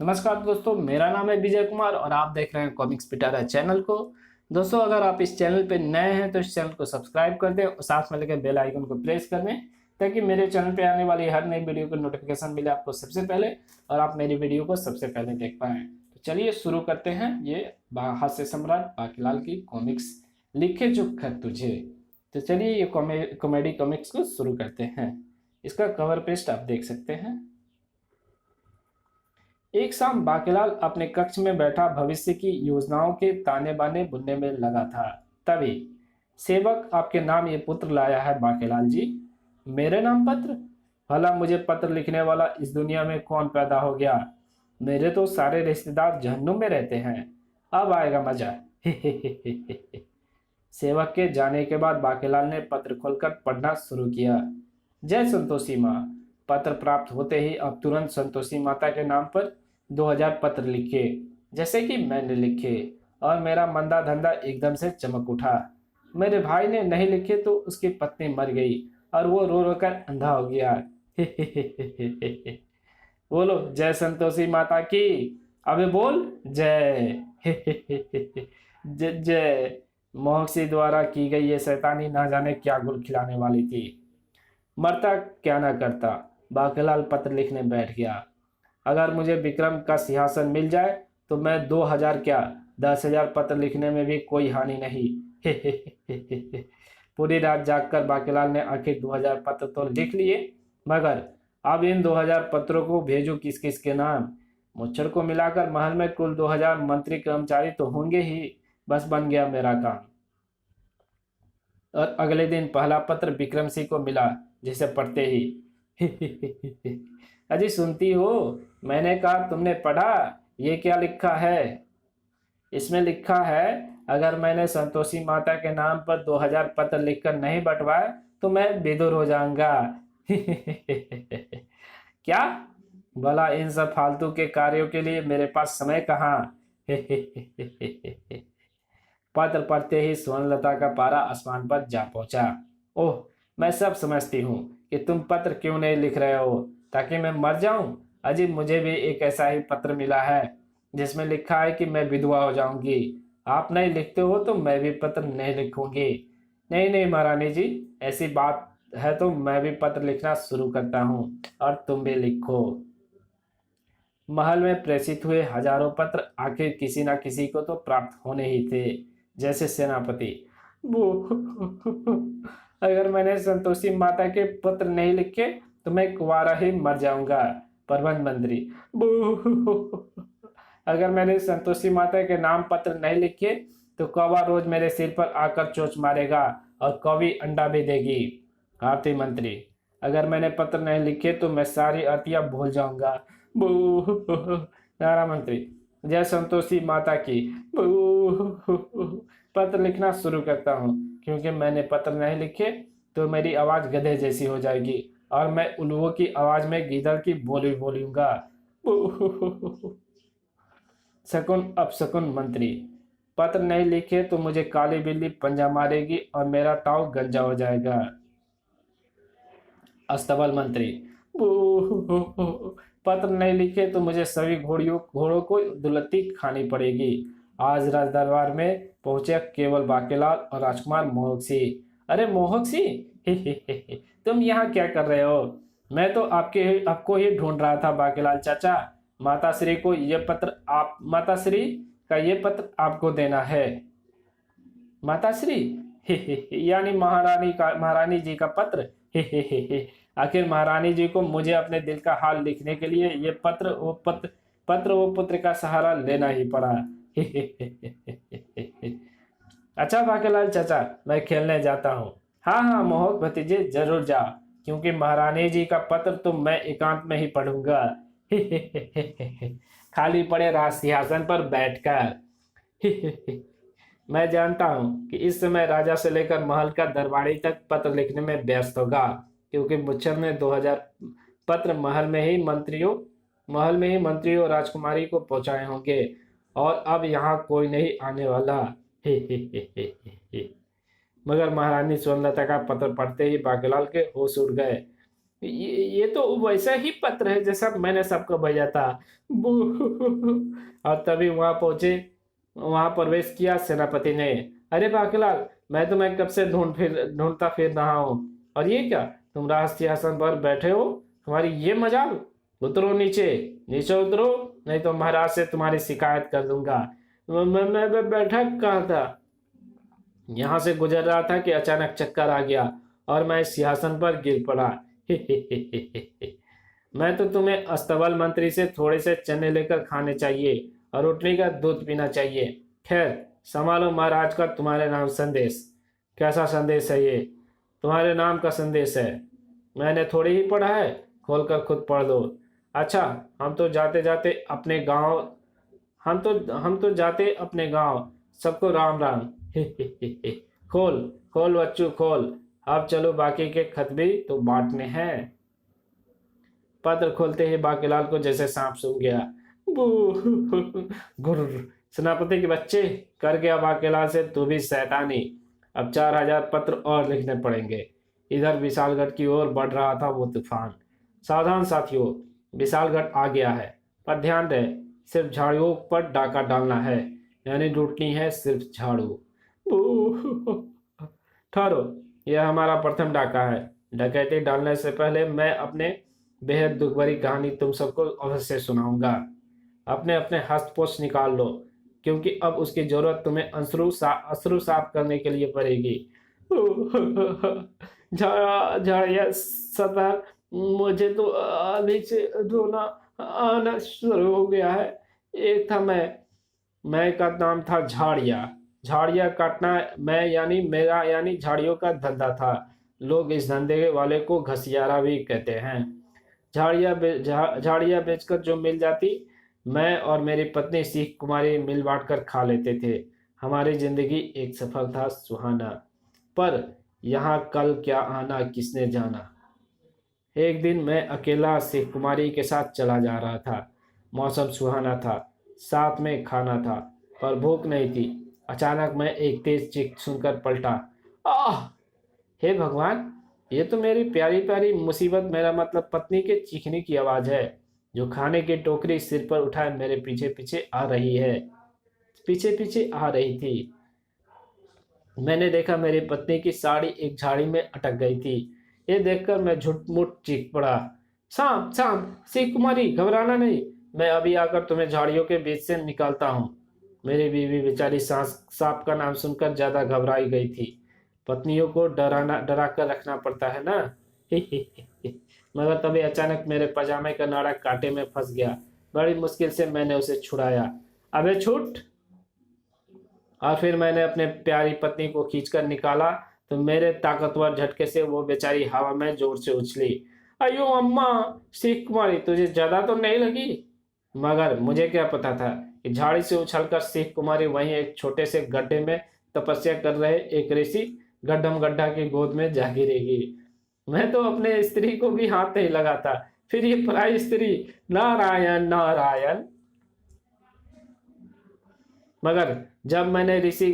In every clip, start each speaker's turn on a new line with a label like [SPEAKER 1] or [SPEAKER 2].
[SPEAKER 1] नमस्कार दोस्तों, मेरा नाम है विजय कुमार और आप देख रहे हैं कॉमिक्स पिटारा चैनल को। दोस्तों, अगर आप इस चैनल पर नए हैं तो इस चैनल को सब्सक्राइब कर दें और साथ में लगे बेल आइकन को प्रेस कर दें ताकि मेरे चैनल पे आने वाली हर नई वीडियो की नोटिफिकेशन मिले आपको सबसे पहले और आप मेरी वीडियो को सबसे पहले देख पाएँ। तो चलिए शुरू करते हैं। ये हास्य सम्राट बाकीलाल की कॉमिक्स लिखे जो खत तुझे। तो चलिए ये कॉमेडी कॉमिक्स को शुरू करते हैं। इसका कवर पेस्ट आप देख सकते हैं। एक शाम बाकीलाल अपने कक्ष में बैठा भविष्य की योजनाओं के ताने बाने बुनने में लगा था। तभी सेवक, आपके नाम ये पुत्र लाया है बाकीलाल जी। मेरे नाम पत्र? भला मुझे पत्र लिखने वाला इस दुनिया में कौन पैदा हो गया? मेरे तो सारे रिश्तेदार जहन्नुम में रहते हैं। अब आएगा मजा। सेवक के जाने के बाद बाकीलाल ने पत्र खोलकर पढ़ना शुरू किया। जय संतोषी माँ। पत्र प्राप्त होते ही अब तुरंत संतोषी माता के नाम पर 2000 पत्र लिखे, जैसे कि मैंने लिखे, और मेरा मंदा धंधा एकदम से चमक उठा। मेरे भाई ने नहीं लिखे तो उसकी पत्नी मर गई और वो रो रो कर अंधा हो गया। बोलो जय संतोषी माता की। अबे बोल जय। जय जय। मोहसी द्वारा की गई ये शैतानी ना जाने क्या गुल खिलाने वाली थी। मरता क्या ना करता, बाकीलाल पत्र लिखने बैठ गया। अगर मुझे विक्रम का सिंहासन मिल जाए तो मैं 2000 क्या 10,000 पत्र लिखने में भी कोई हानि नहीं। पूरी रात जागकर बाकीलाल ने आखिर 2000 पत्र तो लिख लिए, मगर अब इन 2000 पत्रों को भेजूं किस किस के नाम? मुच्छर को मिलाकर महल में कुल 2000 मंत्री कर्मचारी तो होंगे ही। बस बन गया मेरा काम। और अगले दिन पहला पत्र विक्रम सिंह को मिला, जिसे पढ़ते ही अजी सुनती हो? मैंने कहा तुमने पढ़ा? ये क्या लिखा है? इसमें लिखा है, अगर मैंने संतोषी माता के नाम पर 2000 पत्र लिखकर नहीं बंटवाए तो मैं विदुर हो जाऊंगा। क्या? भला इन सब फालतू के कार्यों के लिए मेरे पास समय कहाँ? पत्र पढ़ते ही स्वर्णलता का पारा आसमान पर जा पहुंचा। ओह, मैं सब समझती हूँ कि तुम पत्र क्यों नहीं लिख रहे हो, ताकि मैं मर जाऊं? अजी मुझे भी एक ऐसा ही पत्र मिला है जिसमें लिखा है कि मैं विधवा हो जाऊंगी। आप नहीं लिखते हो तो मैं भी पत्र नहीं लिखूंगी। नहीं नहीं महारानी जी, ऐसी बात है तो मैं भी पत्र लिखना शुरू करता हूँ और तुम भी लिखो। महल में प्रेषित हुए हजारों पत्र आखिर किसी न किसी को तो प्राप्त होने ही थे, जैसे सेनापति। वो अगर मैंने संतोषी माता के पत्र नहीं लिखे तो मैं कुंवारा ही मर जाऊंगा। प्रबंध मंत्री। अगर मैंने संतोषी माता के नाम पत्र नहीं लिखे तो कौवा रोज मेरे सिर पर आकर चोंच मारेगा और कौवी अंडा भी देगी। आरती मंत्री। अगर मैंने पत्र नहीं लिखे तो मैं सारी आरतियां भूल जाऊंगा। नारा मंत्री। जय संतोषी माता की। पत्र लिखना शुरू करता हूँ, क्योंकि मैंने पत्र नहीं लिखे तो मेरी आवाज गधे जैसी हो जाएगी और मैं उल्लुओं की आवाज में गीदड़ की बोली बोलूंगा। शकुन अपशकुन मंत्री। पत्र नहीं लिखे तो मुझे काली बिल्ली पंजा मारेगी और मेरा ताव गंजा हो जाएगा। अस्तबल मंत्री। पत्र नहीं लिखे तो मुझे सभी घोड़ों को दुलत्ती खानी पड़ेगी। आज राज दरबार में पहुंचे केवल बाकीलाल और राजकुमार मोहक सिंह। अरे मोहक सिंह, तुम यहाँ क्या कर रहे हो? मैं तो आपको ही ढूंढ रहा था बाकीलाल चाचा। माता श्री का ये पत्र आपको देना है। माता श्री? यानी महारानी जी का पत्र। आखिर महारानी जी को मुझे अपने दिल का हाल लिखने के लिए ये पत्र वो पुत्र का सहारा लेना ही पड़ा। अच्छा बाकीलाल चाचा, मैं खेलने जाता हूँ। हाँ हाँ मोहक भतीजे, जरूर जाओ, क्योंकि महारानी जी का पत्र तो मैं एकांत में ही पढ़ूंगा। खाली पड़े राज सिंहासन पर बैठकर। मैं जानता हूँ कि इस समय राजा से लेकर महल का दरबारी तक पत्र लिखने में व्यस्त होगा, क्योंकि मुच्छर ने 2000 पत्र महल में ही मंत्रियों और राजकुमारी को पहुंचाए होंगे और अब यहाँ कोई नहीं आने वाला। मगर महारानी स्वर्णलता का पत्र पढ़ते ही बाकीलाल के होश उड़ गए। ये तो वैसा ही पत्र है जैसा मैंने सबको भेजा था। और तभी वहां पहुंचे, वहां प्रवेश किया सेनापति ने। अरे बाकीलाल, मैं तुम्हें कब से ढूंढता फिर रहा हूँ। और ये क्या, तुम राज सिंहासन पर बैठे हो, तुम्हारी ये मजाल। उतरो नीचे, नीचे उतरो, नहीं तो महाराज से तुम्हारी शिकायत कर दूंगा। मैं बैठा कहाँ था, यहाँ से गुजर रहा था कि अचानक चक्कर आ गया और मैं सिंहासन पर गिर पड़ा। मैं तो तुम्हें अस्तबल मंत्री से थोड़े से चने लेकर खाने चाहिए और उठने का दूध पीना चाहिए। खैर, संभालो महाराज का तुम्हारे नाम संदेश। कैसा संदेश है ये? तुम्हारे नाम का संदेश है, मैंने थोड़ी ही पढ़ा है, खोलकर खुद पढ़ लो। अच्छा, हम तो जाते जाते अपने गांव हम तो जाते अपने गांव, सबको राम राम। खोल खोल बच्चू खोल, अब चलो बाकी के खत भी तो बांटने हैं। पत्र खोलते ही बाकीलाल को जैसे सांप सूंघ गया। बू गुर, सेनापति के बच्चे, कर गया बाकीलाल से तू भी शैतानी। अब 4,000 पत्र और लिखने पड़ेंगे। इधर विशालगढ़ की ओर बढ़ रहा था वो तूफान। सावधान साथियों, विशालगढ़ आ गया है, पर ध्यान रहे, सिर्फ झाड़ियों पर डाका डालना है, यानी लूटनी है सिर्फ झाड़ू। ठहरो, यह हमारा प्रथम डाका है। डकैती डालने से पहले मैं अपने बेहद दुख भरी कहानी तुम सबको अवश्य सुनाऊंगा। अपने अपने हस्तपोष निकाल लो, क्योंकि अब उसकी जरूरत तुम्हें अश्रु साफ करने के लिए पड़ेगी। झाड़िया सदा, मुझे तो अभी से रोना आना शुरू हो गया है। एक था मैं का नाम था झाड़िया। झाड़िया काटना मैं यानी मेरा यानी झाड़ियों का धंधा था। लोग इस धंधे वाले को घसियारा भी कहते हैं। झाड़ियाँ बेचकर जो मिल जाती, मैं और मेरी पत्नी सीख कुमारी मिल बांट कर खा लेते थे। हमारी जिंदगी एक सफर था सुहाना। पर यहाँ कल क्या आना किसने जाना। एक दिन मैं अकेला सीख कुमारी के साथ चला जा रहा था। मौसम सुहाना था, साथ में खाना था, पर भूख नहीं थी। अचानक मैं एक तेज चीख सुनकर पलटा। आह! हे भगवान, ये तो मेरी प्यारी प्यारी मुसीबत, मेरा मतलब पत्नी के चीखने की आवाज है, जो खाने की टोकरी सिर पर उठाए मेरे पीछे पीछे आ रही है। पीछे पीछे आ रही थी। मैंने देखा मेरी पत्नी की साड़ी एक झाड़ी में अटक गई थी। ये देखकर मैं झुटमुट चीख पड़ा। सांप सांप, सीख कुमारी घबराना नहीं, मैं अभी आकर तुम्हें झाड़ियों के बीच से निकालता हूँ। मेरी बीवी बेचारी सांप का नाम सुनकर ज्यादा घबराई गई थी। पत्नियों को डरा कर रखना पड़ता है ना। मगर तभी अचानक मेरे पजामे का नाड़ा कांटे में फंस गया। बड़ी मुश्किल से मैंने उसे छुड़ाया। अबे छूट! और फिर मैंने अपने प्यारी पत्नी को खींचकर निकाला तो मेरे ताकतवर झटके से वो बेचारी हवा में जोर से उछली। अयो अम्मा, सीख कुमारी तुझे ज्यादा तो नहीं लगी? मगर मुझे क्या पता था कि झाड़ी से उछलकर सीख कुमारी वहीं एक छोटे से गड्ढे में तपस्या कर रहे एक ऋषि गड्ढम गड्ढा की गोद में जा गिरेगी। मैं तो अपने स्त्री को भी हाथ नहीं लगाता, फिर ये पराई स्त्री। नारायण नारायण। मगर जब मैंने ऋषि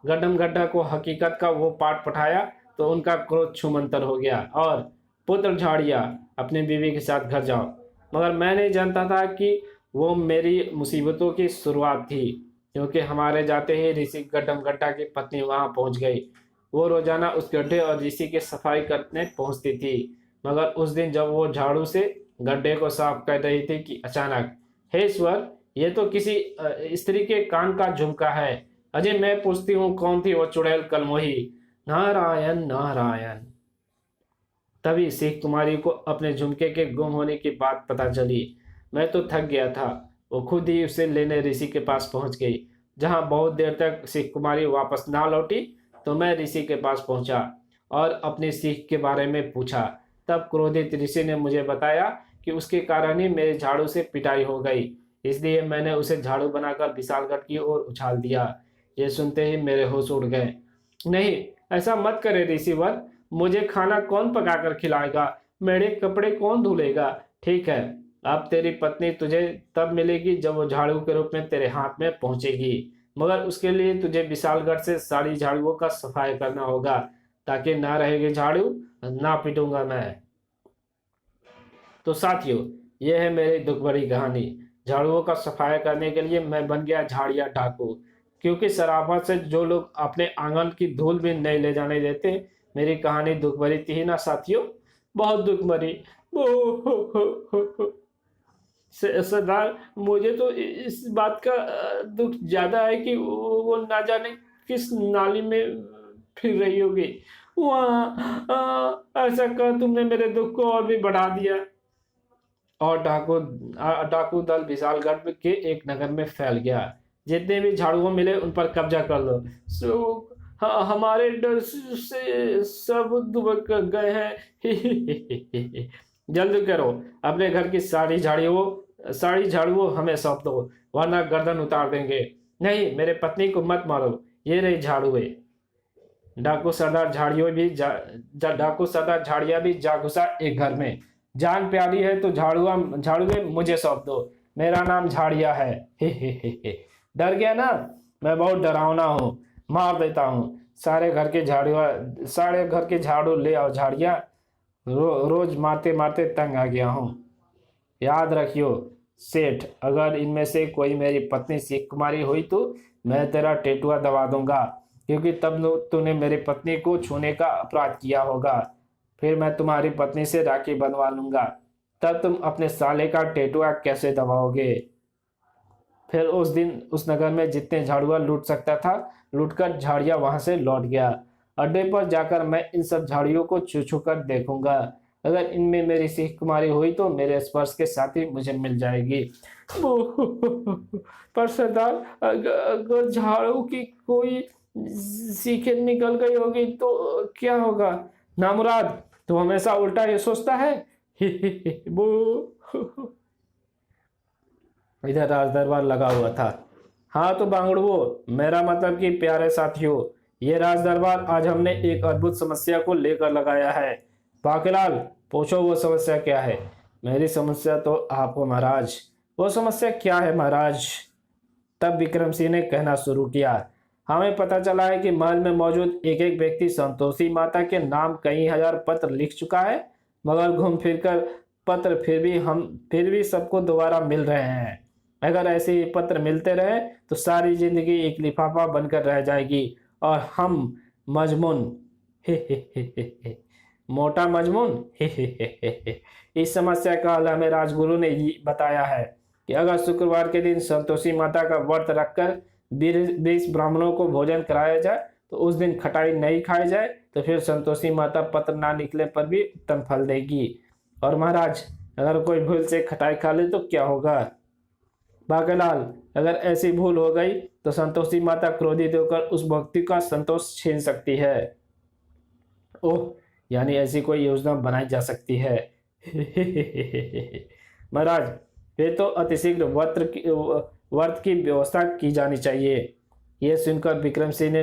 [SPEAKER 1] गड्ढम गड्ढा को हकीकत का वो पाठ पढ़ाया तो उनका क्रोध छूमंतर हो गया और पुत्र झाड़िया, अपनी बीवी के साथ घर जाओ। मगर मैं नहीं जानता था कि वो मेरी मुसीबतों की शुरुआत थी, क्योंकि हमारे जाते ही ऋषि गड्ढम गड्ढा की पत्नी वहां पहुंच गई। वो रोजाना उस गड्ढे और ऋषि की सफाई करने पहुंचती थी। मगर उस दिन जब वो झाड़ू से गड्ढे को साफ कर रही थी कि अचानक, हे ईश्वर, ये तो किसी स्त्री के कान का झुमका है। अजय, मैं पूछती हूँ, कौन थी वो चुड़ैल कलमोही? नारायण नारायण। तभी सीख कुमारी को अपने झुमके के गुम होने की बात पता चली। मैं तो थक गया था। वो खुद ही उसे लेने ऋषि के पास पहुंच गई। जहां बहुत देर तक सीख कुमारी वापस ना लौटी तो मैं ऋषि के पास पहुंचा और अपनी सीख के बारे में पूछा। तब क्रोधित ऋषि ने मुझे बताया कि उसके कारण ही मेरे झाड़ू से पिटाई हो गई, इसलिए मैंने उसे झाड़ू बनाकर विशालगढ़ की ओर उछाल दिया। ये सुनते ही मेरे होश उड़ गए। नहीं, ऐसा मत करे ऋषिवर, मुझे खाना कौन पकाकर खिलाएगा, मेरे कपड़े कौन धुलेगा? ठीक है, अब तेरी पत्नी तुझे तब मिलेगी जब वो झाड़ू के रूप में तेरे हाथ में पहुंचेगी, मगर उसके लिए तुझे विशालगढ़ से सारी झाड़ुओं का सफाई करना होगा, ताकि ना रहेगी झाड़ू ना पीटूंगा मैं। तो साथियों, यह है मेरी दुख भरी कहानी। झाड़ुओं का सफाया करने के लिए मैं बन गया झाड़िया डाकू, क्योंकि शराफत से जो लोग अपने आंगन की धूल भी नहीं ले जाने देते। मेरी कहानी दुख भरी थी ना साथियों, बहुत दुख भरी। सरदार, मुझे तो इस बात का दुख ज्यादा है कि वो ना जाने किस नाली में फिर रही होगी वहाँ। ऐसा कर तुमने मेरे दुख को और भी बढ़ा दिया। और डाकू दल विशालगढ़ के एक नगर में फैल गया। जितने भी झाड़ुओं मिले उन पर कब्जा कर लो। हमारे डर से सब दुबक कर गए हैं। जल्द करो, अपने घर की सारी झाड़ुओं हमें सौंप दो, वरना गर्दन उतार देंगे। नहीं, मेरे पत्नी को मत मारो, ये रही झाड़ुए। डाकू सरदार झाड़िया भी जा घुसा एक घर में। जान प्यारी है तो झाड़ुए मुझे सौंप दो, मेरा नाम झाड़िया है। हे। डर गया ना? मैं बहुत डरावना हूँ, मार देता हूँ। सारे घर के झाड़ू ले आओ झाड़िया। रोज मारते मारते तंग आ गया हूँ। याद रखियो सेठ, अगर इनमें से कोई मेरी पत्नी सिख कुमारी हुई तो मैं तेरा टेटुआ दबा दूंगा, क्योंकि तब तूने मेरी पत्नी को छूने का अपराध किया होगा। फिर मैं तुम्हारी पत्नी से राखी बंधवा लूंगा, तब तुम अपने साले का टेटुआ कैसे दबाओगे? फिर उस दिन उस नगर में जितने झाड़ुआ लूट सकता था लूटकर झाड़िया वहां से लौट गया। अड्डे पर जाकर मैं इन सब झाड़ियों को छू छू कर देखूंगा। अगर इनमें मेरी सिख कुमारी हुई तो मेरे स्पर्श के साथ ही मुझे मिल जाएगी। पर सरदार, अगर झाड़ू की कोई सीखें निकल गई होगी तो क्या होगा? नामुराद, तू हमेशा उल्टा ही सोचता है। इधर राज दरबार लगा हुआ था। हाँ तो बांगड़ुओ, मेरा मतलब कि प्यारे साथियों, ये राज दरबार आज हमने एक अद्भुत समस्या को लेकर लगाया है। बाकीलाल, पूछो वो समस्या क्या है? मेरी समस्या तो आप हो महाराज। वो समस्या क्या है महाराज? तब विक्रम सिंह ने कहना शुरू किया। हमें पता चला है कि महल में मौजूद एक एक व्यक्ति संतोषी माता के नाम कई हजार पत्र लिख चुका है, मगर घूम फिर कर पत्र फिर भी सबको दोबारा मिल रहे हैं। अगर ऐसे ही पत्र मिलते रहे तो सारी जिंदगी एक लिफाफा बनकर रह जाएगी और हम मजमून मोटा मजमून। इस समस्या का हल हमें राजगुरु ने बताया है कि अगर शुक्रवार के दिन संतोषी माता का व्रत रखकर 20 ब्राह्मणों को भोजन कराया जाए तो उस दिन खटाई नहीं खाई जाए तो फिर संतोषी माता पत्र ना निकले पर भी उत्तम फल देगी। और महाराज, अगर कोई भूल से खटाई खा ले तो क्या होगा? बाकेलाल, अगर ऐसी भूल हो गई तो संतोषी माता क्रोधित होकर उस भक्ति का संतोष छीन सकती है। ओह, यानी ऐसी कोई योजना बनाई जा सकती है। महाराज, फिर तो अतिशीघ्र व्रत की व्यवस्था की जानी चाहिए। यह सुनकर विक्रम सिंह ने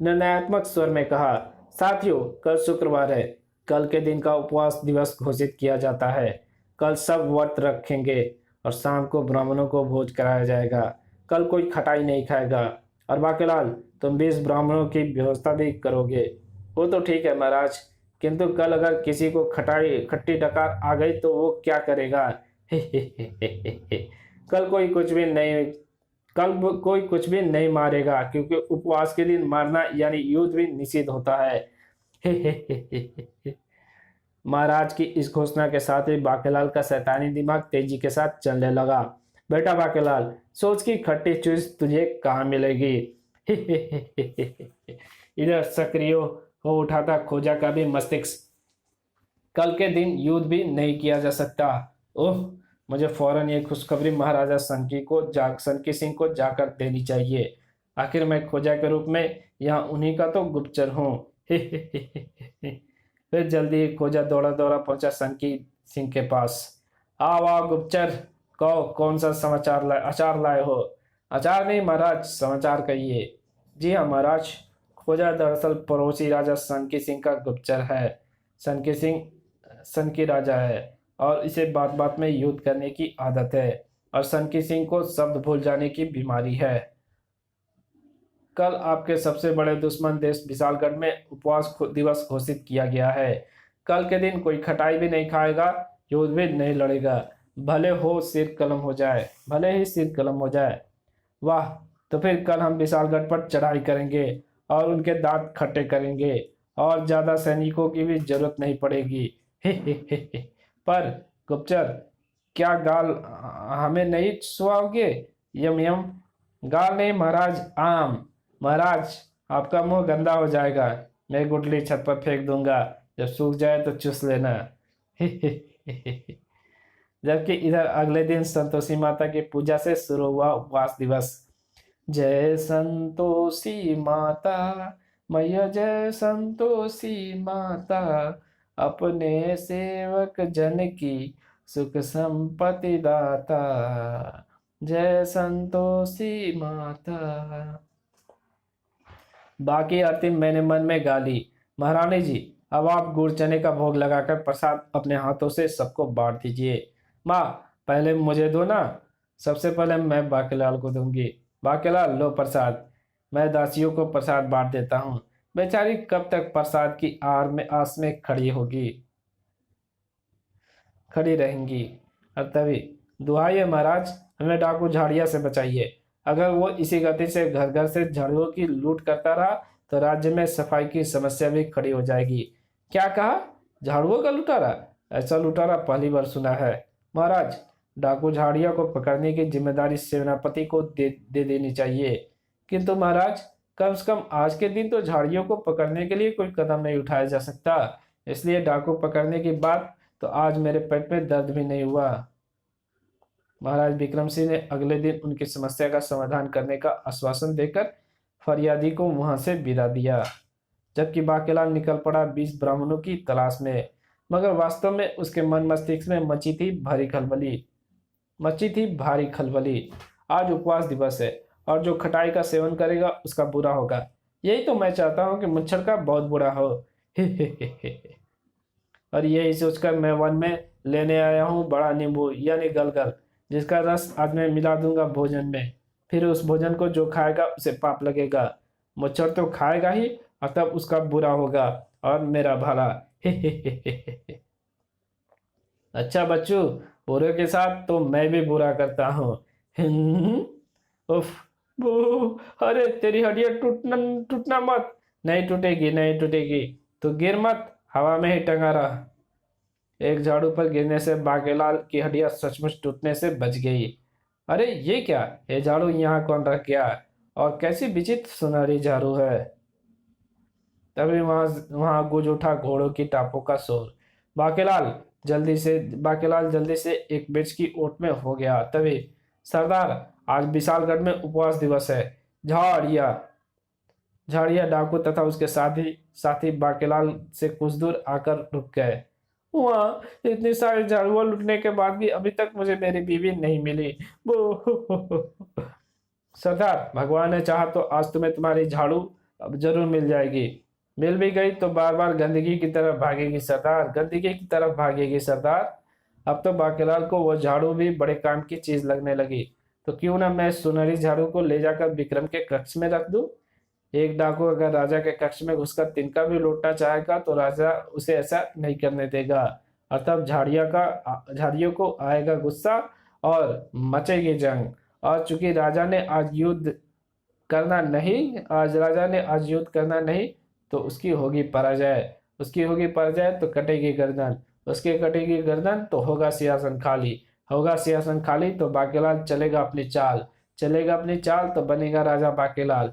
[SPEAKER 1] निर्णयात्मक स्वर में कहा। साथियों, कल शुक्रवार है। कल के दिन का उपवास दिवस घोषित किया जाता है। कल सब व्रत रखेंगे और शाम को ब्राह्मणों को भोज कराया जाएगा। कल कोई खटाई नहीं खाएगा। और बाकीलाल, तुम 20 ब्राह्मणों की व्यवस्था भी करोगे। वो तो ठीक है महाराज, किंतु कल अगर किसी को खट्टी डकार आ गई तो वो क्या करेगा? कल कोई कुछ भी नहीं मारेगा, क्योंकि उपवास के दिन मारना यानी युद्ध भी निषिद्ध होता है। महाराज की इस घोषणा के साथ ही बाकीलाल का शैतानी दिमाग तेजी के साथ चलने लगा। बेटा बाकीलाल, सोच की खट्टी चीज तुझे कहाँ मिलेगी? इधर सक्रिय हो उठा था खोजा का भी मस्तिष्क। कल के दिन युद्ध भी नहीं किया जा सकता। ओह, मुझे फौरन ये खुशखबरी महाराजा सनकी सिंह को जाकर देनी चाहिए। आखिर मैं खोजा के रूप में यहाँ उन्हीं का तो गुप्तचर हूँ। फिर जल्दी ही खोजा दौड़ा दौड़ा पहुंचा सनकी सिंह के पास। आओ गुप्तचर, कहो कौन सा अचार लाए हो? अचार नहीं महाराज, समाचार कहिए। जी हाँ महाराज, खोजा दरअसल पड़ोसी राजा सनकी सिंह का गुप्तचर है। सनकी सिंह सनकी राजा है और इसे बात बात में युद्ध करने की आदत है, और सनकी सिंह को शब्द भूल जाने की बीमारी है। कल आपके सबसे बड़े दुश्मन देश विशालगढ़ में उपवास दिवस घोषित किया गया है। कल के दिन कोई खटाई भी नहीं खाएगा, युद्ध भी नहीं लड़ेगा, भले हो सिर कलम हो जाए, भले ही सिर कलम हो जाए। वाह, तो फिर कल हम विशालगढ़ पर चढ़ाई करेंगे और उनके दांत खट्टे करेंगे और ज्यादा सैनिकों की भी जरूरत नहीं पड़ेगी। हे। पर गुप्तचर, क्या गाल हमें नहीं सुहाओगे? यम यम। गाल नहीं महाराज, आम। महाराज, आपका मुंह गंदा हो जाएगा, मैं गुटली छत पर फेंक दूंगा, जब सूख जाए तो चूस लेना। जबकि इधर अगले दिन संतोषी माता की पूजा से शुरू हुआ उपवास दिवस। जय संतोषी माता, मैया जय संतोषी माता, अपने सेवक जन की सुख संपत्ति दाता, जय संतोषी माता। बाकी आरती मैंने मन में गा ली। महारानी जी, अब आप गुड़ चने का भोग लगाकर प्रसाद अपने हाथों से सबको बांट दीजिए। माँ, पहले मुझे दो ना। सबसे पहले मैं बाकीलाल को दूंगी। बाकीलाल, लो प्रसाद। मैं दासियों को प्रसाद बांट देता हूँ। बेचारी कब तक प्रसाद की आस में खड़ी रहेंगी। और तभी, दुहाई है महाराज, हमें डाकू झाड़िया से बचाइए। अगर वो इसी गति से घर घर से झाड़ुओं की लूट करता रहा तो राज्य में सफाई की समस्या भी खड़ी हो जाएगी। क्या कहा? झाड़ुओं का लुटारा? ऐसा लुटारा पहली बार सुना है। महाराज, डाकू झाड़िया को पकड़ने की जिम्मेदारी सेनापति को दे देनी चाहिए। किंतु महाराज, कम से कम आज के दिन तो झाड़ियों को पकड़ने के लिए कोई कदम नहीं उठाया जा सकता, इसलिए डाकू पकड़ने की बात तो आज मेरे पेट में दर्द भी नहीं हुआ। महाराज विक्रम सिंह ने अगले दिन उनकी समस्या का समाधान करने का आश्वासन देकर फरियादी को वहां से विदा दिया, जबकि बाकीलाल निकल पड़ा 20 ब्राह्मणों की तलाश में। मगर वास्तव में उसके मन मस्तिष्क में मची थी भारी खलबली। आज उपवास दिवस है और जो खटाई का सेवन करेगा उसका बुरा होगा। यही तो मैं चाहता हूँ कि मच्छर का बहुत बुरा हो। और यही सोचकर मैं वन में लेने आया हूँ बड़ा नींबू यानी गलगल, जिसका रस आज मैं मिला दूंगा भोजन में। फिर उस भोजन को जो खाएगा उसे पाप लगेगा। मच्छर तो खाएगा ही और तब उसका बुरा होगा और मेरा भला। अच्छा बच्चू, बुरे के साथ तो मैं भी बुरा करता हूँ। उफ, बू, अरे तेरी हड्डियां टूटना मत। नहीं टूटेगी, तो गिर मत, हवा में ही टंगा रहा। एक झाड़ू पर गिरने से बाकीलाल की हड्डियां सचमुच टूटने से बच गई। अरे ये क्या, ये झाड़ू यहाँ कौन रख गया? और कैसी विचित्र सुनहरी झाड़ू है। तभी वहां गूंज उठा घोड़ों की टापों का शोर। बाकीलाल जल्दी से एक मिर्च की ओट में हो गया। तभी, सरदार, आज विशालगढ़ में उपवास दिवस है। झाड़िया डाकू तथा उसके साथी बाकीलाल से कुछ दूर आकर रुक गए। वहाँ इतनी सारी झाड़ुआ लुटने के बाद भी अभी तक मुझे मेरी बीवी नहीं मिली। वो सरदार, भगवान ने चाहा तो आज तुम्हें तुम्हारी झाड़ू अब जरूर मिल जाएगी। मिल भी गई तो बार बार गंदगी की तरफ भागेगी सरदार। अब तो बाकीलाल को वो झाड़ू भी बड़े काम की चीज लगने लगी। तो क्यों ना मैं सुनहरी झाड़ू को ले जाकर विक्रम के कक्ष में रख दूं। एक डाकू अगर राजा के कक्ष में घुसकर तिनका भी लूटना चाहेगा तो राजा उसे ऐसा नहीं करने देगा। और तब झाड़ियों को आएगा गुस्सा और मचेगी जंग। और चूंकि राजा ने आज युद्ध करना नहीं तो उसकी होगी पराजय तो कटेगी गर्दन, उसकी कटेगी गर्दन तो होगा सिंहासन खाली तो बाकीलाल चलेगा अपनी चाल तो बनेगा राजा बाकीलाल।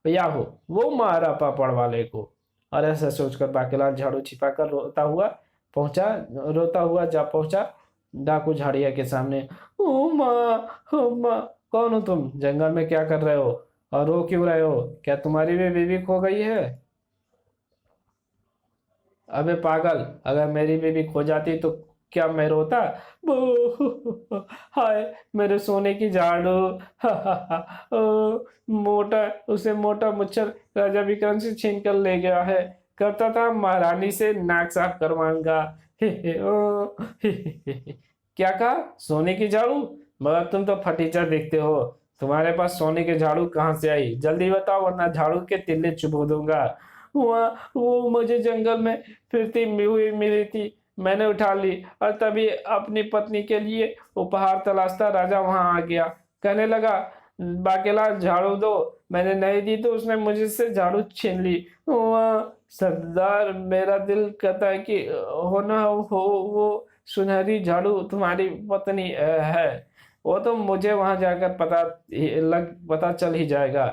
[SPEAKER 1] भैया हो वो मारा पापड़ वाले को। और ऐसा सोचकर बाकीलाल झाड़ू छिपाकर रोता हुआ जा पहुंचा डाकू झाड़िया के सामने। ओ माँ, कौन हो तुम? जंगल में क्या कर रहे हो और रो क्यों रहे हो? क्या तुम्हारी भी बीवी खो गई है? अबे पागल, अगर मेरी बीवी खो जाती तो क्या मैं रोता? हाय मेरे सोने की झाड़ू। मोटा मच्छर राजा विक्रम से छीन कर ले गया है। करता था महारानी से नाक साफ करवाऊंगा। क्या कहा? सोने की झाड़ू? मगर तुम तो फटीचर दिखते हो, तुम्हारे पास सोने की झाड़ू कहाँ से आई? जल्दी बताओ वरना झाड़ू के तिल्ले चुभो दूंगा। वहाँ वो मुझे जंगल में फिरती हुई मिली थी। मैंने उठा ली और तभी अपनी पत्नी के लिए उपहार तलाशता राजा वहां आ गया। कहने लगा, बाकेला झाड़ू दो। मैंने नहीं दी तो उसने मुझसे झाड़ू छीन ली। वहाँ सरदार, मेरा दिल कहता है कि होना हो वो सुनहरी झाड़ू तुम्हारी पत्नी है। वो तो मुझे वहां जाकर पता चल ही जाएगा।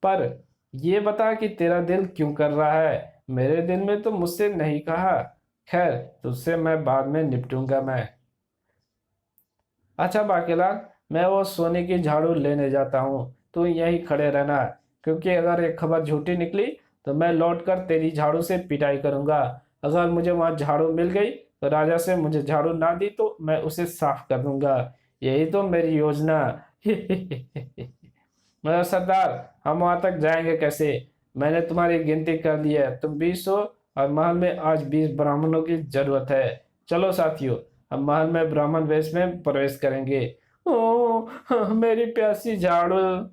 [SPEAKER 1] पर ये बता कि तेरा दिल क्यों कर रहा है? मेरे दिल में तो मुझसे नहीं कहा। खैर, तुझसे मैं बाद में निपटूंगा मैं। अच्छा बाकीलाल, मैं वो सोने की झाड़ू लेने जाता हूँ, तू यहीं खड़े रहना, क्योंकि अगर ये खबर झूठी निकली तो मैं लौटकर तेरी झाड़ू से पिटाई करूंगा। अगर मुझे वहां झाड़ू मिल गई तो राजा से मुझे झाड़ू ना दी तो मैं उसे साफ कर दूंगा। यही तो मेरी योजना। मगर सरदार, हम वहां तक जाएंगे कैसे? मैंने तुम्हारी गिनती कर ली है, तुम 20 हो और महल में आज 20 ब्राह्मणों की जरूरत है। चलो साथियों, हम महल में ब्राह्मण वेश में प्रवेश करेंगे। ओ मेरी प्यासी झाड़ू।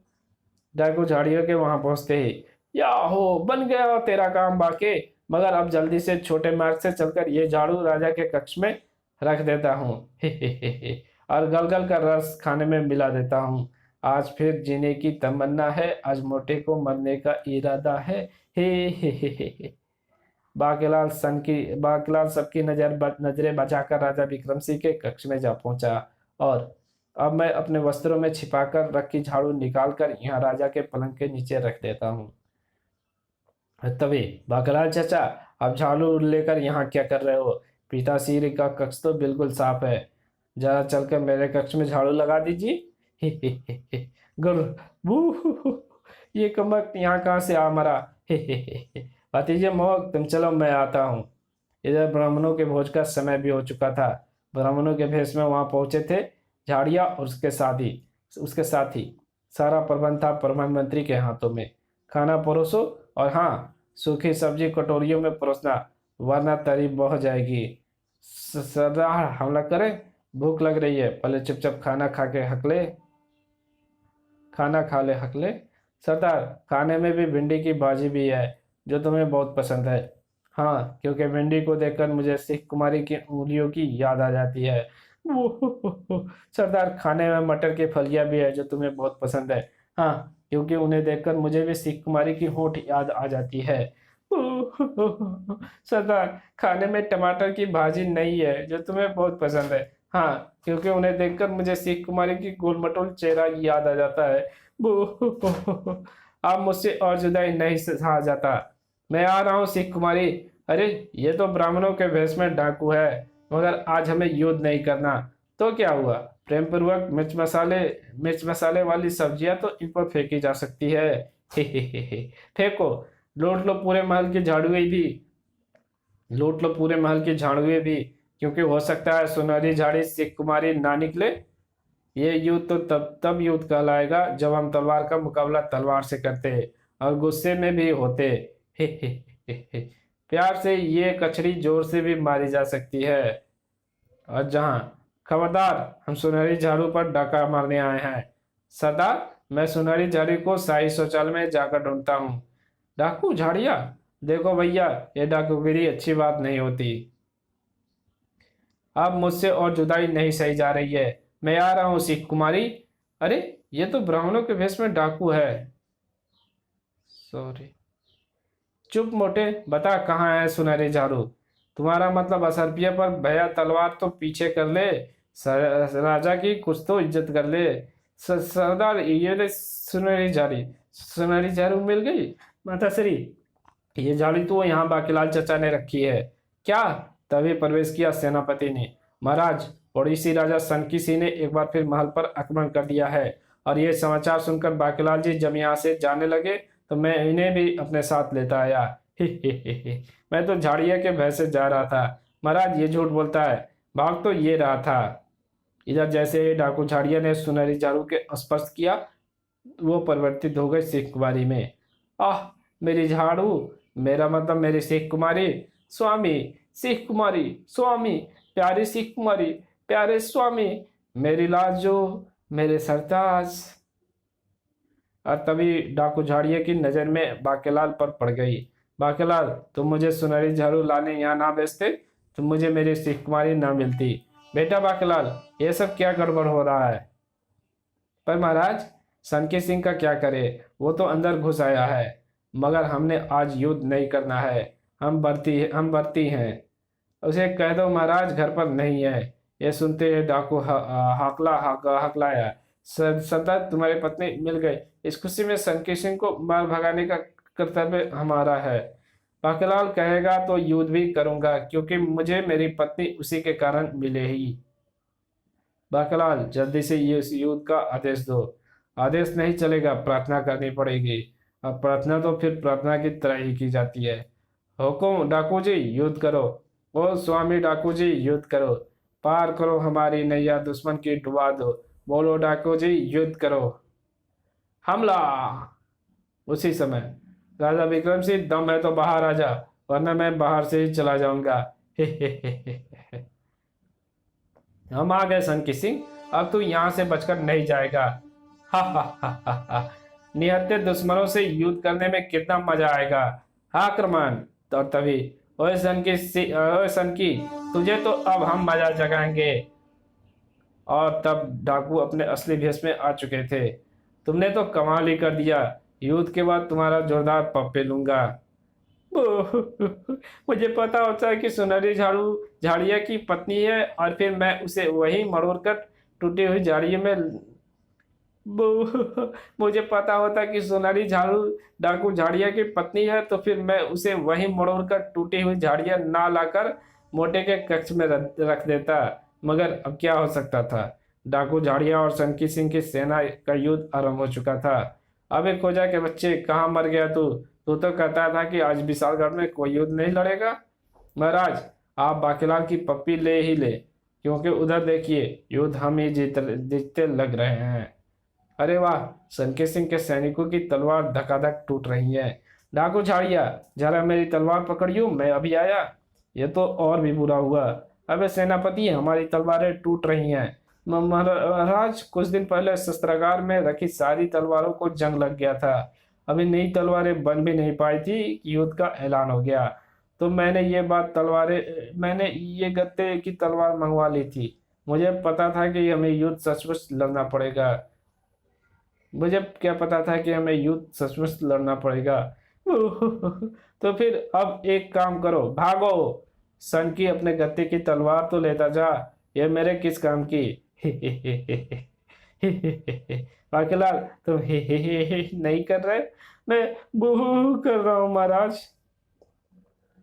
[SPEAKER 1] डाकू झाड़ियों के वहां पहुंचते ही, या हो बन गया हो तेरा काम बाके। मगर अब जल्दी से छोटे मार्ग से चलकर ये झाड़ू राजा के कक्ष में रख देता हूँ। और गलगल का रस खाने में मिला देता हूँ। आज फिर जीने की तमन्ना है, आज मोटे को मरने का इरादा है। हे। बाकीलाल सबकी नजरें बचाकर राजा विक्रम सिंह के कक्ष में जा पहुंचा। और अब मैं अपने वस्त्रों में छिपाकर रखी झाड़ू निकालकर यहाँ राजा के पलंग के नीचे रख देता हूँ। तभी, बाकीलाल चाचा, आप झाड़ू लेकर यहाँ क्या कर रहे हो? पिताश्री का कक्ष तो बिल्कुल साफ है, जरा चलकर मेरे कक्ष में झाड़ू लगा दीजिए। गुर बू, ये कमक यहाँ कहाँ से आ मरा? भतीजे मोहक, तुम चलो, मैं आता हूँ। इधर ब्राह्मणों के भोज का समय भी हो चुका था। ब्राह्मणों के भेष में वहां पहुंचे थे झाड़िया और उसके साथ ही सारा प्रबंध था प्रधानमंत्री के हाथों में। खाना परोसो, और हाँ, सूखी सब्जी कटोरियों में परोसना, वरना तरी बह जाएगी। सरदार, हमला करें? भूख लग रही है, पहले चुपचाप खाना खा ले हकले। सरदार, खाने में भी भिंडी की भाजी भी है, जो तुम्हें बहुत पसंद है। हाँ, क्योंकि भिंडी को देखकर मुझे सिख कुमारी की उंगलियों की याद आ जाती है। सरदार, खाने में मटर की फलियां भी है, जो तुम्हें बहुत पसंद है। हाँ, क्योंकि उन्हें देखकर मुझे भी सिख कुमारी की होठ याद आ जाती है। सरदार, खाने में टमाटर की भाजी नहीं है, जो तुम्हें बहुत पसंद है। हाँ, क्योंकि उन्हें देखकर मुझे सिख कुमारी की गोल मटोल चेहरा याद आ जाता है। अब मुझसे और जुदाई नहीं सहा जाता। मैं आ रहा हूँ सिख कुमारी। अरे, ये तो ब्राह्मणों के भेष में डाकू है, मगर आज हमें युद्ध नहीं करना। तो क्या हुआ? प्रेम पूर्वक मिर्च मसाले वाली सब्जियां तो इन पर फेंकी जा सकती है। फेंको, लूट लो पूरे महल की झाड़ुए भी, लूट लो पूरे महल की झाड़ुए भी, क्योंकि हो सकता है सुनहरी झाड़ी सिख कुमारी ना निकले। ये युद्ध तो तब युद्ध कहलाएगा जब हम तलवार का मुकाबला तलवार से करते हैं और गुस्से में भी होते। प्यार से ये कचड़ी जोर से भी मारी जा सकती है। और जहां, खबरदार, हम सुनहरी झाड़ू पर डाका मारने आए हैं। सरदार, मैं सुनहरी झाड़ी को शाही शौचालय में जाकर ढूंढता हूँ। डाकू झाड़िया, देखो भैया, ये डाकूगिरी अच्छी बात नहीं होती। अब मुझसे और जुदाई नहीं सही जा रही है। मैं आ रहा हूँ सिख कुमारी। अरे, ये तो ब्राह्मणों के भेष में डाकू है। सॉरी। चुप मोटे, बता कहाँ है सुनहरी झाड़ू? तुम्हारा मतलब असरपिया पर भैया तलवार तो पीछे कर ले, राजा की कुछ तो इज्जत कर ले। सरदार, ये ले सुनहरी झाड़ू मिल गई। माता श्री, ये झाड़ी तो यहाँ बाकीलाल चाचा ने रखी है। क्या? तभी प्रवेश किया सेनापति ने। महाराज, ओडिसी राजा सनकी सिंह ने एक बार फिर महल पर आक्रमण कर दिया है, और ये समाचार सुनकर बाकीलाल जी जब यहाँ से जाने लगे तो मैं इन्हें भी अपने साथ लेता आया। मैं तो झाड़िया के भय से जा रहा था। महाराज, ये झूठ बोलता है, भाग तो ये रहा था। इधर जैसे डाकू झाड़िया ने सुनहरी झाड़ू के स्पर्श किया, वो परिवर्तित हो गई सिख कुमारी में। आह, मेरी झाड़ू, मेरा मतलब मेरी सिख कुमारी। स्वामी, सिख कुमारी, स्वामी, प्यारी सिख कुमारी, प्यारे स्वामी, मेरी लाजो, मेरे सरताज। और तभी डाकू झाड़िया की नजर में बाकेलाल पर पड़ गई। बाकीलाल, तुम मुझे सुनहरी झाड़ू लाने यहाँ ना भेजते तो मुझे मेरी शिव कुमारी ना मिलती। बेटा बाकीलाल, ये सब क्या गड़बड़ हो रहा है? पर महाराज, सनकी सिंह का क्या करे, वो तो अंदर घुस आया है। मगर हमने आज युद्ध नहीं करना है। हम भर्ती हैं। उसे कह दो महाराज घर पर नहीं है। ये सुनते ही डाकू हकलाया। सरदार, तुम्हारी पत्नी मिल गई। इस खुशी में सनकी सिंह को मार भगाने का कर्तव्य हमारा है। बाकीलाल कहेगा तो युद्ध भी करूंगा, क्योंकि मुझे मेरी पत्नी उसी के कारण मिले ही। बाकीलाल, जल्दी से ये इस युद्ध का आदेश दो। आदेश नहीं चलेगा, प्रार्थना करनी पड़ेगी। अब प्रार्थना तो फिर प्रार्थना की तरह ही की जाती है। हुकुम डाकू जी, युद्ध करो। ओ स्वामी डाकू जी, युद्ध करो। पार करो हमारी नैया, दुश्मन की डुबा दो। बोलो डाकू जी, युद्ध करो। हमला! उसी समय राजा विक्रम सिंह, दम है तो बाहर आ जा, वरना मैं बाहर से ही चला जाऊंगा। हम आ गए सनकी सिंह, अब तू यहाँ से बचकर नहीं जाएगा। हा हा हा हा हा। निहत्थे दुश्मनों से युद्ध करने में कितना मजा आएगा। आक्रमण! तो तभी, ओए सनकी, तुझे तो अब हम मजा जगाएंगे। और तब डाकू अपने असली भेष में आ चुके थे। तुमने तो कमाल ही कर दिया। युद्ध के बाद तुम्हारा जोरदार पप्पे लूंगा। मुझे पता होता है कि सुनहरी झाड़ू झाड़िया की पत्नी है, और फिर मैं उसे वही मरोड़कर टूटी हुई झाड़ियों में मुझे पता होता कि सुनहरी झाड़ू डाकू झाड़िया की पत्नी है, तो फिर मैं उसे वही मरोड़कर टूटी हुई झाड़ियां ना लाकर मोटे के कक्ष में रख देता। मगर अब क्या हो सकता था? डाकू झाड़िया और सनकी सिंह की सेना का युद्ध आरंभ हो चुका था। अबे खोजा के बच्चे, कहाँ मर गया तू? तू तो कहता था कि आज विशालगढ़ में कोई युद्ध नहीं लड़ेगा। महाराज, आप बाकीलाल की पप्पी ले ही ले, क्योंकि उधर देखिए, युद्ध हम ही जीतते लग रहे हैं। अरे वाह! सनकी सिंह के सैनिकों की तलवार धकाधक टूट रही है। डाकू झाड़िया, जरा मेरी तलवार पकड़ियो, मैं अभी आया। ये तो और भी बुरा हुआ। अबे सेनापति, हमारी तलवारें टूट रही हैं। महाराज, कुछ दिन पहले शस्त्रागार में रखी सारी तलवारों को जंग लग गया था। अभी नई तलवारें बन भी नहीं पाई थी कि युद्ध का ऐलान हो गया। तो मैंने ये गत्ते की तलवार मंगवा ली थी। मुझे पता था कि हमें युद्ध सचमुच लड़ना पड़ेगा। मुझे क्या पता था कि हमें युद्ध सचमुच लड़ना पड़ेगा। तो फिर अब एक काम करो, भागो। सन की अपने गत्ते की तलवार तो लेता जा, ये मेरे किस काम की। बाकीलाल, तुम नहीं कर रहे, मैं बूहू कर रहा हूँ महाराज।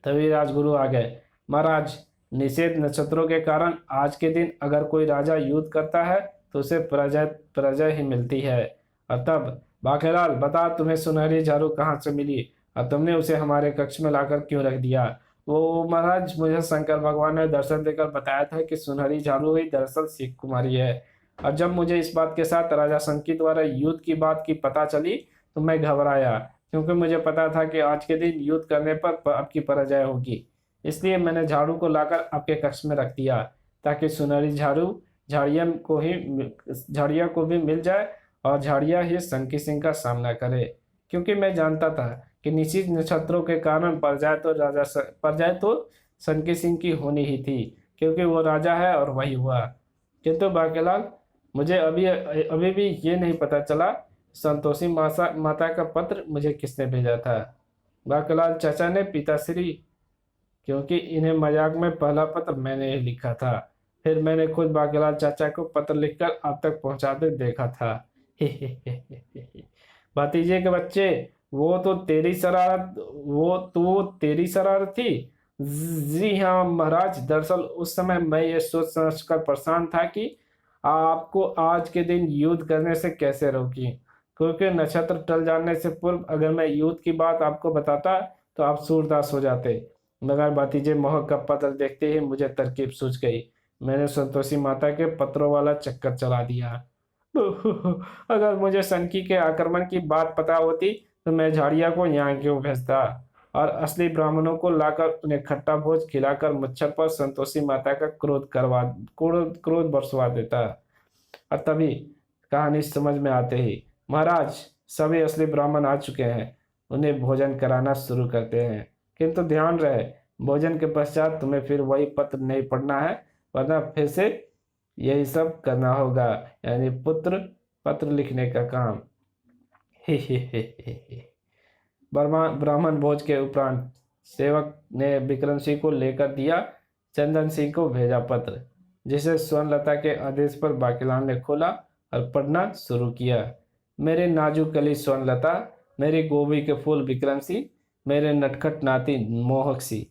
[SPEAKER 1] तभी राजगुरु आ गए। महाराज, निषेध नक्षत्रों के कारण आज के दिन अगर कोई राजा युद्ध करता है तो उसे पराजय ही मिलती है। और तब, बाकीलाल बता, तुम्हें सुनहरी झाड़ू कहाँ से मिली और तुमने उसे हमारे कक्ष में लाकर क्यों रख दिया? वो महाराज, मुझे शंकर भगवान ने दर्शन देकर बताया था कि सुनहरी झाड़ू ही दरअसल शिव कुमारी है। और जब मुझे इस बात के साथ राजा शंकी द्वारा युद्ध की बात की पता चली तो मैं घबराया, क्योंकि मुझे पता था कि आज के दिन युद्ध करने पर आपकी पराजय होगी। इसलिए मैंने झाड़ू को लाकर आपके कक्ष में रख दिया, ताकि सुनहरी झाड़ू झाड़िया को भी मिल जाए और झाड़िया ही सनकी सिंह का सामना करे। क्योंकि मैं जानता था कि निश्चित नक्षत्रों के कारण पराजय तो सनकी सिंह की होनी ही थी, क्योंकि वो राजा है और वही हुआ। किंतु बाकीलाल, मुझे अभी भी ये नहीं पता चला संतोषी माता का पत्र मुझे किसने भेजा था। बाकीलाल चाचा ने, पिताश्री, क्योंकि इन्हें मजाक में पहला पत्र मैंने ही लिखा था। फिर मैंने खुद बाकीलाल चाचा को पत्र लिखकर आप तक पहुंचाते देखा था। भतीजे के बच्चे, वो तो तेरी शरारत थी। जी हाँ महाराज, दरअसल उस समय मैं ये सोच समझकर परेशान था कि आपको आज के दिन युद्ध करने से कैसे रोकी, क्योंकि नक्षत्र टल जाने से पूर्व अगर मैं युद्ध की बात आपको बताता तो आप सूरदास हो जाते। मगर भतीजे मोहक का पत्र देखते ही मुझे तरकीब सूझ गई। मैंने संतोषी माता के पत्रों वाला चक्कर चला दिया। अगर मुझे सनकी के आक्रमण की बात पता होती तो मैं झाड़िया को यहाँ क्यों भेजता और असली ब्राह्मणों को लाकर उन्हें खट्टा भोज खिलाकर मुझ पर संतोषी माता का क्रोध बरसवा देता। और तभी कहानी समझ में आते ही, महाराज, सभी असली ब्राह्मण आ चुके हैं। उन्हें भोजन कराना शुरू करते हैं। किंतु ध्यान रहे, भोजन के पश्चात तुम्हें फिर वही पत्र नहीं पढ़ना है, वरना फिर से यही सब करना होगा, यानी पुत्र पत्र लिखने का काम। ब्राह्मण भोज के उपरांत सेवक ने विक्रम सिंह को लेकर दिया चंदन सिंह को भेजा पत्र, जिसे स्वर्णलता के आदेश पर बाकीलाल ने खोला और पढ़ना शुरू किया। मेरे नाजुक कली स्वर्णलता, मेरे गोभी के फूल विक्रम सिंह, मेरे नटखट नाती मोहक सिंह,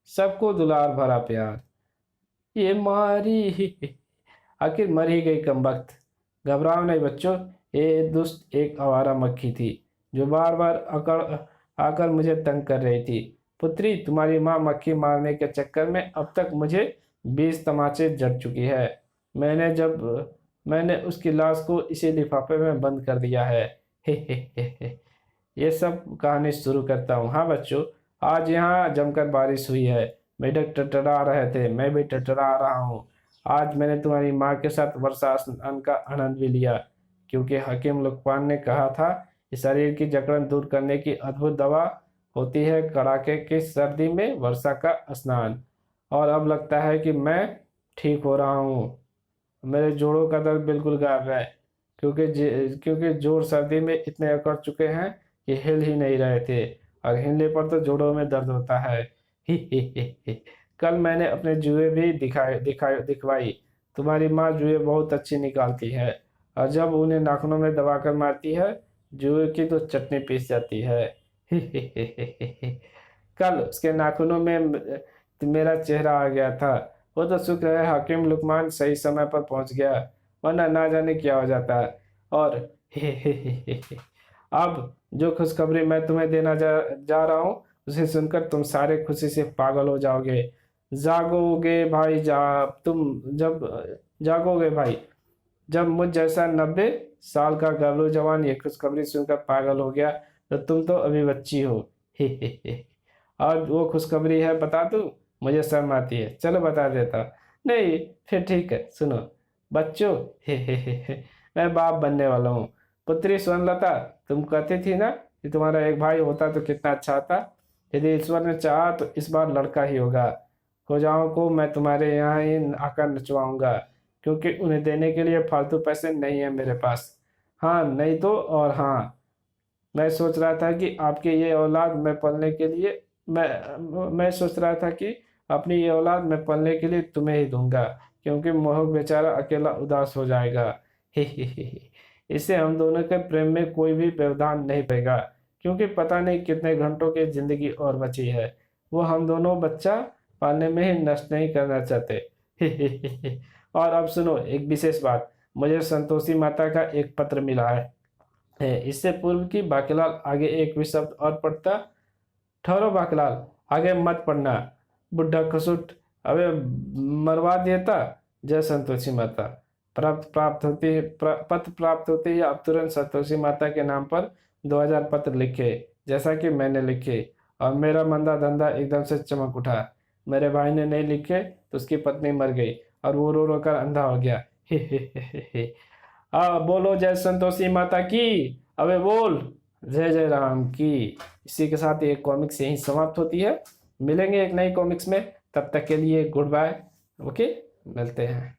[SPEAKER 1] सबको दुलार भरा प्यार। ये मारी, आखिर मर ही गई कमबख्त। घबराओ नहीं बच्चों, ये दुष्ट एक आवारा मक्खी थी जो बार बार आकर मुझे तंग कर रही थी। पुत्री, तुम्हारी माँ मक्खी मारने के चक्कर में अब तक मुझे 20 तमाचे जड़ चुकी है। मैंने उसकी लाश को इसी लिफाफे में बंद कर दिया है। ये सब कहानी शुरू करता हूँ। हाँ बच्चों, आज यहाँ जमकर बारिश हुई है। मेढक टटरा रहे थे, मैं भी टटरा रहा हूँ। आज मैंने तुम्हारी माँ के साथ वर्षा स्नान का आनंद भी लिया, क्योंकि हकीम लुकमान ने कहा था कि शरीर की जकड़न दूर करने की अद्भुत दवा होती है कड़ाके की सर्दी में वर्षा का स्नान। और अब लगता है कि मैं ठीक हो रहा हूँ। मेरे जोड़ों का दर्द बिल्कुल गायब है, क्योंकि जोड़ सर्दी में इतने अकड़ चुके हैं कि हिल ही नहीं रहे थे, और हिलने पर तो जोड़ों में दर्द होता है। ही। कल मैंने अपने जुए भी दिखवाई। तुम्हारी माँ जुए बहुत अच्छी निकालती है, और जब उन्हें नाखूनों में दबाकर मारती है, जुए की तो चटनी पीस जाती है। कल उसके नाखूनों में मेरा चेहरा आ गया था। वो तो शुक्र है हकीम लुकमान सही समय पर पहुंच गया, वरना ना जाने क्या हो जाता। और अब जो खुशखबरी मैं तुम्हें देना जा रहा हूँ, उसे सुनकर तुम सारे खुशी से पागल हो जाओगे। जागोगे भाई, जब जागोगे भाई, जब मुझ जैसा 90 साल का गबरू जवान ये खुशखबरी सुनकर पागल हो गया, तो तुम तो अभी बच्ची हो। और वो खुशखबरी है बता दूं? मुझे शर्म आती है, चलो बता देता। नहीं, फिर ठीक है, सुनो बच्चों। मैं बाप बनने वाला हूँ। पुत्री स्वर्णलता, तुम कहती थी ना कि तुम्हारा एक भाई होता तो कितना अच्छा था। यदि ईश्वर ने चाहा तो इस बार लड़का ही होगा। खोजाओं को मैं तुम्हारे यहाँ ही आकर नचवाऊंगा, क्योंकि उन्हें देने के लिए फालतू पैसे नहीं है मेरे पास। हाँ नहीं तो और हाँ, मैं सोच रहा था कि आपकी ये औलाद मैं पलने के लिए मैं सोच रहा था कि अपनी ये औलाद मैं पलने के लिए तुम्हें ही दूंगा, क्योंकि मोहक बेचारा अकेला उदास हो जाएगा। इससे हम दोनों के प्रेम में कोई भी व्यवधान नहीं पड़ेगा, क्योंकि पता नहीं कितने घंटों की जिंदगी और बची है। वो हम दोनों बच्चा पालने में ही नष्ट नहीं करना चाहते। और अब सुनो एक विशेष बात, मुझे संतोषी माता का एक पत्र मिला है। इससे पूर्व की बाकीलाल आगे एक भी शब्द और पढ़ता। ठहरो बाकीलाल, आगे मत पढ़ना, बुढ़ा खसुट, अबे मरवा देता। जय संतोषी माता। पत्र प्राप्त होते ही अब तुरंत संतोषी माता के नाम पर 2000 पत्र लिखे, जैसा कि मैंने लिखे, और मेरा मंदा धंधा एकदम से चमक उठा। मेरे भाई ने नहीं लिखे तो उसकी पत्नी मर गई, और वो रो रो कर अंधा हो गया। बोलो जय संतोषी माता की, अबे बोल जय जय राम की। इसी के साथ ये कॉमिक्स यहीं समाप्त होती है। मिलेंगे एक नई कॉमिक्स में, तब तक के लिए गुड बाय। ओके, मिलते हैं।